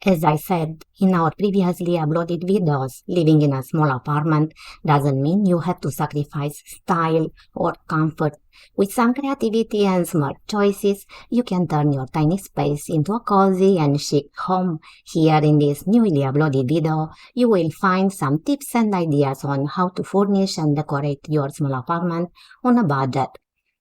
As I said in our previously uploaded videos, living in a small apartment doesn't mean you have to sacrifice style or comfort. With some creativity and smart choices, you can turn your tiny space into a cozy and chic home. Here in this newly uploaded video, you will find some tips and ideas on how to furnish and decorate your small apartment on a budget.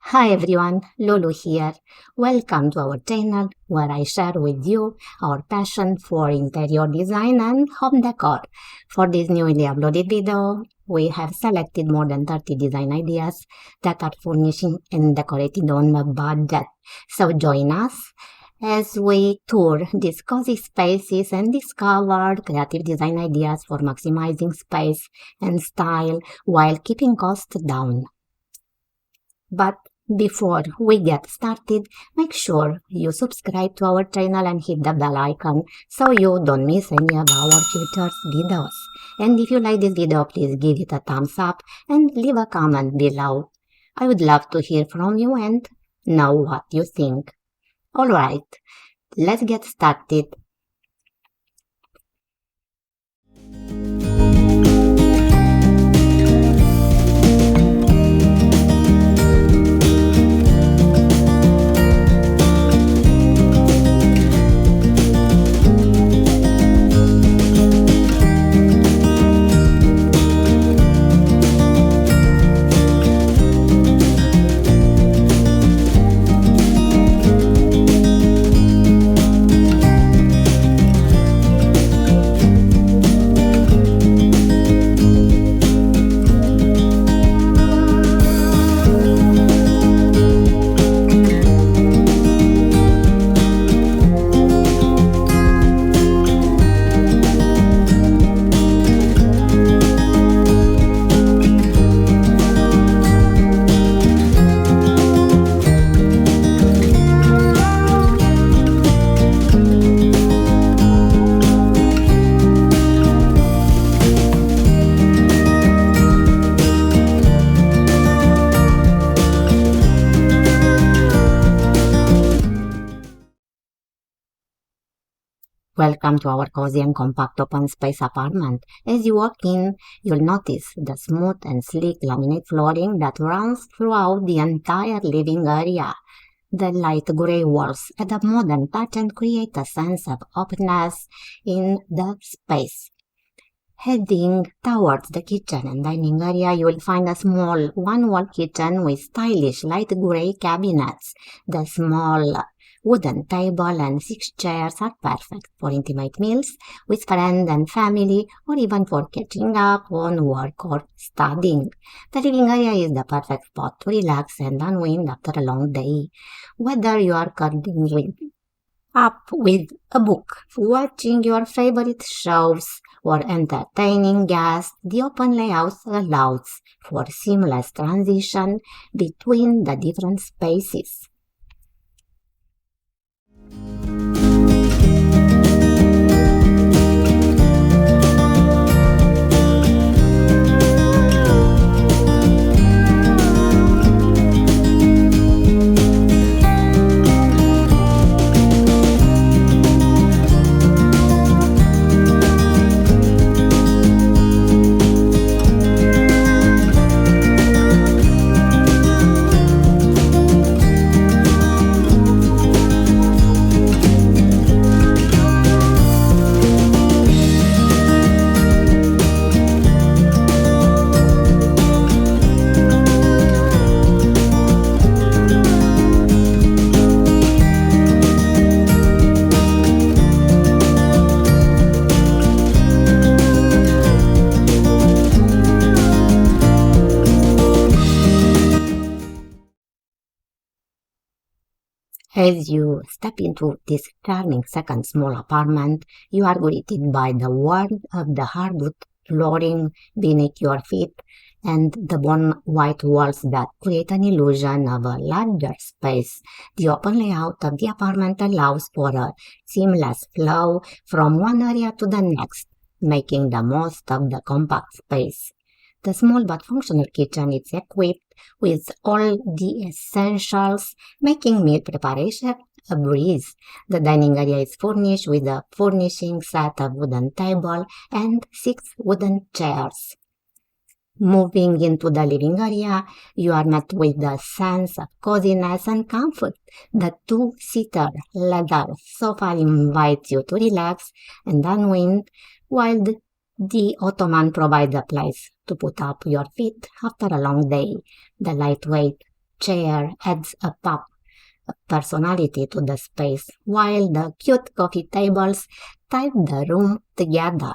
Hi everyone, Lulu here. Welcome to our channel where I share with you our passion for interior design and home decor. For this newly uploaded video, we have selected more than 30 design ideas that are furnishing and decorated on a budget. So join us as we tour these cozy spaces and discover creative design ideas for maximizing space and style while keeping costs down. But before we get started, make sure you subscribe to our channel and hit the bell icon so you don't miss any of our future videos. And if you like this video, please give it a thumbs up and leave a comment below. I would love to hear from you and know what you think. Alright, let's get started. Welcome to our cozy and compact open space apartment. As you walk in, you'll notice the smooth and sleek laminate flooring that runs throughout the entire living area. The light gray walls add a modern touch and create a sense of openness in the space. Heading towards the kitchen and dining area, you will find a small one-wall kitchen with stylish light gray cabinets. The small wooden table and 6 chairs are perfect for intimate meals with friends and family, or even for catching up on work or studying. The living area is the perfect spot to relax and unwind after a long day. Whether you are curling up with a book, watching your favorite shows, or entertaining guests, the open layout allows for seamless transition between the different spaces. As you step into this charming second small apartment, you are greeted by the warmth of the hardwood flooring beneath your feet and the bone white walls that create an illusion of a larger space. The open layout of the apartment allows for a seamless flow from one area to the next, making the most of the compact space. The small but functional kitchen is equipped with all the essentials, making meal preparation a breeze. The dining area is furnished with a furnishing set of wooden table and 6 wooden chairs. Moving into the living area, you are met with the sense of coziness and comfort. The two-seater leather sofa invites you to relax and unwind, while the ottoman provides a place to put up your feet after a long day. The lightweight chair adds a pop of personality to the space, while the cute coffee tables tie the room together.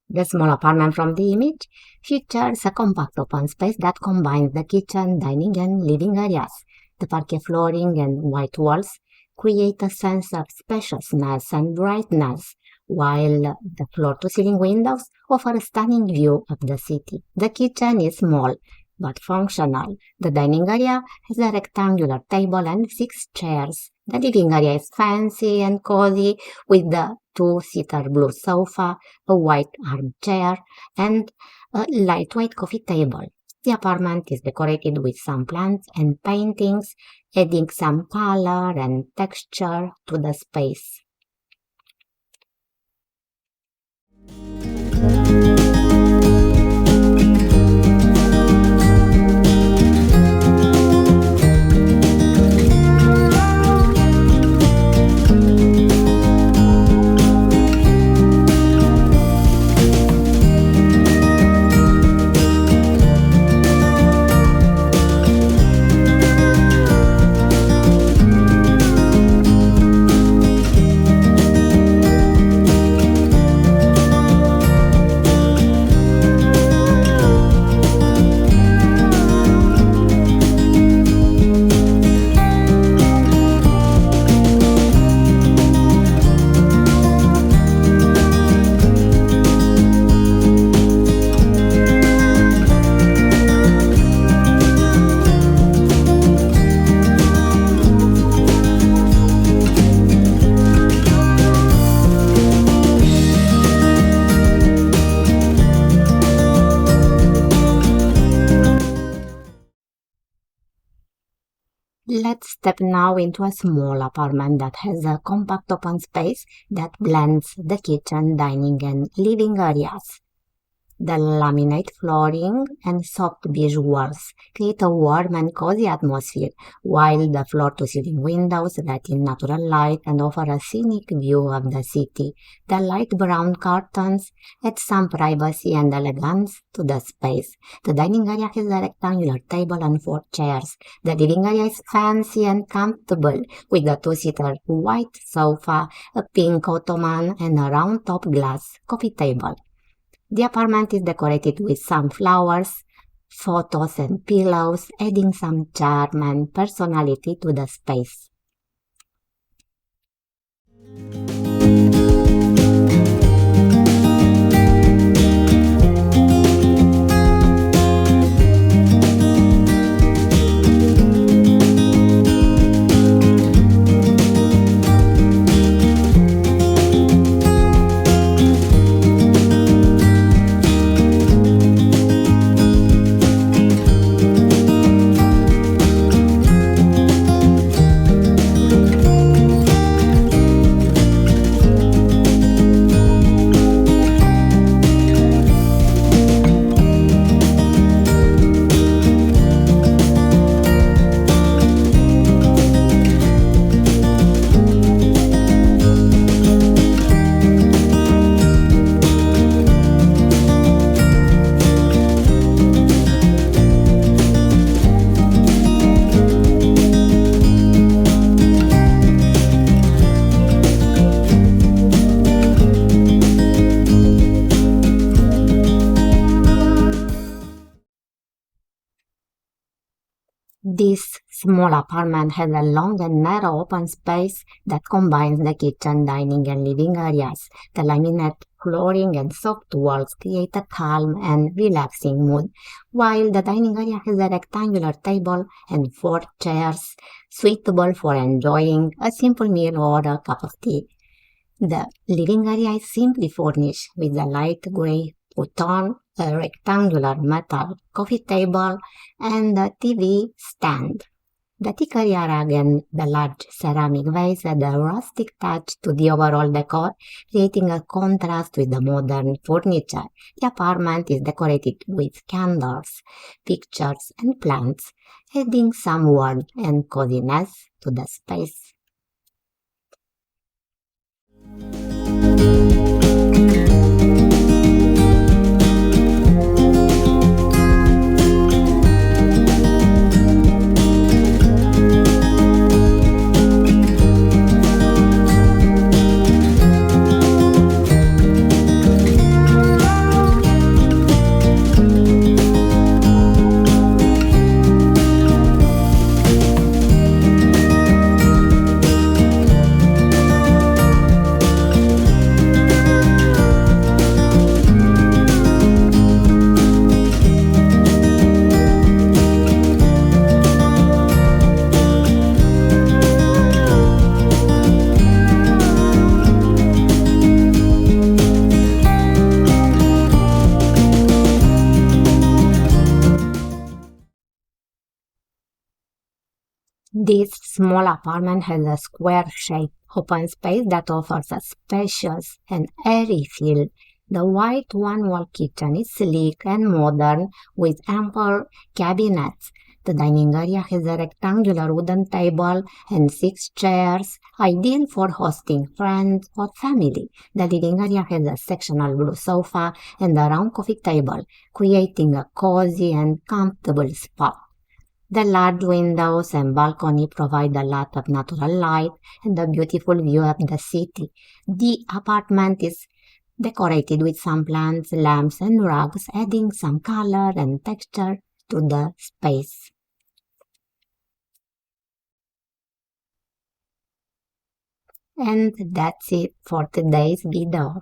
The small apartment from the image features a compact open space that combines the kitchen, dining, and living areas. The parquet flooring and white walls create a sense of spaciousness and brightness, while the floor-to-ceiling windows offer a stunning view of the city. The kitchen is small but functional. The dining area has a rectangular table and 6 chairs. The living area is fancy and cozy with the two-seater blue sofa, a white armchair, and a lightweight coffee table. The apartment is decorated with some plants and paintings, adding some color and texture to the space. Let's step now into a small apartment that has a compact open space that blends the kitchen, dining, and living areas. The laminate flooring and soft beige walls create a warm and cozy atmosphere, while the floor-to-ceiling windows let in natural light and offer a scenic view of the city. The light brown curtains add some privacy and elegance to the space. The dining area has a rectangular table and 4 chairs. The living area is fancy and comfortable, with a two-seater white sofa, a pink ottoman, and a round-top glass coffee table. The apartment is decorated with some flowers, photos, and pillows, adding some charm and personality to the space. This small apartment has a long and narrow open space that combines the kitchen, dining, and living areas. The laminate flooring and soft walls create a calm and relaxing mood, while the dining area has a rectangular table and four chairs suitable for enjoying a simple meal or a cup of tea. The living area is simply furnished with a light gray futon, a rectangular metal coffee table, and a TV stand. The thick area rug and the large ceramic vase add a rustic touch to the overall decor, creating a contrast with the modern furniture. The apartment is decorated with candles, pictures, and plants, adding some warmth and coziness to the space. This small apartment has a square-shaped open space that offers a spacious and airy feel. The white one-wall kitchen is sleek and modern with ample cabinets. The dining area has a rectangular wooden table and six chairs, ideal for hosting friends or family. The living area has a sectional blue sofa and a round coffee table, creating a cozy and comfortable spot. The large windows and balcony provide a lot of natural light and a beautiful view of the city. The apartment is decorated with some plants, lamps, and rugs, adding some color and texture to the space. And that's it for today's video.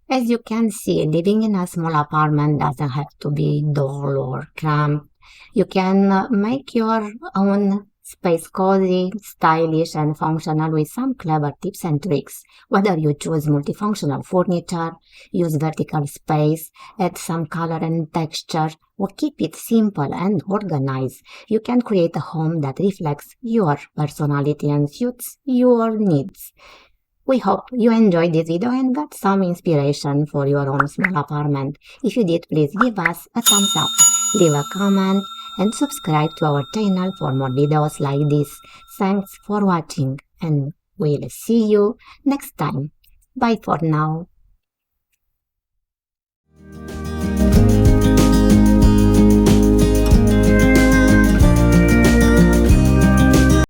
As you can see, living in a small apartment doesn't have to be dull or cramped. You can make your own space cozy, stylish, and functional with some clever tips and tricks. Whether you choose multifunctional furniture, use vertical space, add some color and texture, or keep it simple and organized, you can create a home that reflects your personality and suits your needs. We hope you enjoyed this video and got some inspiration for your own small apartment. If you did, please give us a thumbs up, leave a comment, and subscribe to our channel for more videos like this. Thanks for watching, and we'll see you next time. Bye for now.